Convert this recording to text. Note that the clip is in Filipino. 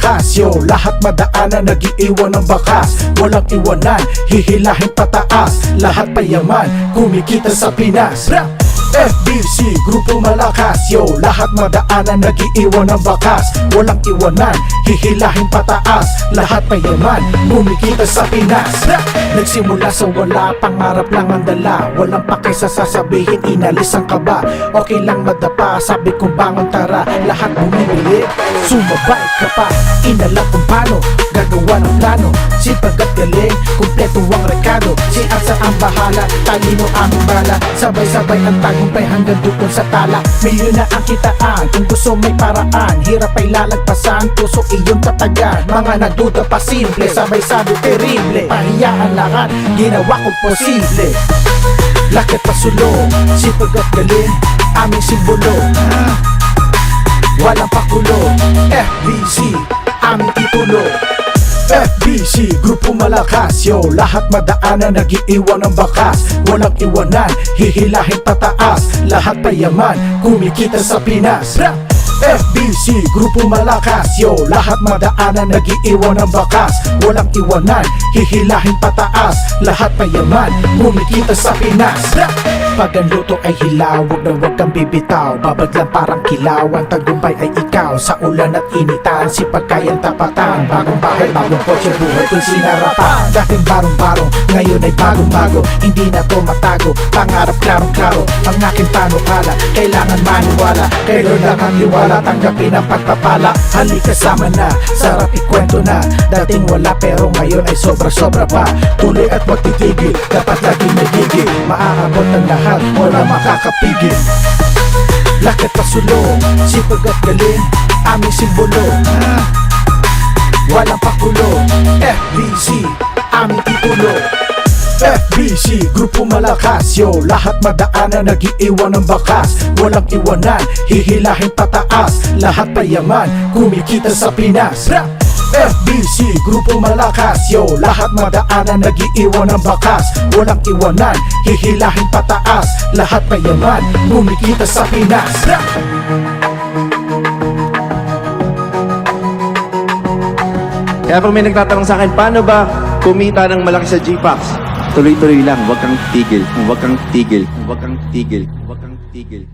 malakas, yo. Lahat madaanan, nag-iiwan ng bakas. Walang iwanan, hihilahin pataas. Lahat payaman, kumikita sa Pinas. FBC, grupo malakas, yo. Lahat madaanan, nag-iiwan ng bakas. Walang iwanan, hihilahin pataas. Lahat payaman, kumikita sa Pinas. Nagsimula sa wala, pangarap lang ang dala. Walang pakay sa sasabihin, inalis ang kaba. Okay lang madapa, sabi kong bangon tara. Lahat bumibili, sumabay ka pa. Inalam kung paano, gagawa ng plano. Sipag at galing, kumpleto ang rekado. Si Asa ang bahala, talino ang bala. Sabay-sabay ang tagumpay hanggang doon sa tala. Milyon na ang kitaan, kung gusto may paraan. Hirap ay lalagpasan, puso iyong tatagan. Mga nagduda pa simple, sabay-sabi terrible. Pahiyaan lahat, ginawa kong posible. Lakit pasulo, sipag at galing, aming simbolo. Walang pakulo, FBC, aming titulo. FBC, grupo malakas, yo. Lahat madaanan, nag-iiwan ng bakas. Walang iwanan, hihilahin pataas. Lahat payaman, kumikita sa Pinas. FBC, grupo malakas, yo. Lahat madaanan, nag-iiwan ng bakas. Walang iwanan, hihilahin pataas. Lahat payaman, kumikita sa Pinas. Pag ang luto ay hilaw, wag kang bibitaw. Babaglang parang kilaw, ang tagumpay ay ikaw. Sa ulan at initan, sipag kayang tapatan. Bagong bahay, bagong kotse, buhay ko'y sinarapan. Dating barong-barong, ngayon ay bagong-bago. Hindi na to matago, pangarap klarong-klaro. Ang aking panukala, kailangan maniwala. Kay Lord lang ang liwala, tanggapin ang pagpapala. Halika sama na, sarap ikwento na. Dating wala pero ngayon ay sobra-sobra pa. Tuloy at wag titigil, dapat laging nagigil. Maaabot ang lahat, wala makakapigil. Lakit pasulo, sipag at galing, aming simbolo. Walang pakulo, FBC, aming titulo. FBC, grupo malakas, yo. Lahat madaanan, nag-iiwan ng bakas. Walang iwanan, hihilahin pataas. Lahat payaman, kumikita sa Pinas. FBC, grupo malakas, yo. Lahat madaanan, nag-iiwan ng bakas. Walang iwanan, hihilahin pataas. Lahat payaman, kumikita sa Pinas. Kaya pag may nagtatanong sa akin, paano ba kumita ng malaki sa GPAX? Tuloy-tuloy lang, huwag kang tigil, huwag kang tigil, huwag kang tigil, huwag kang tigil.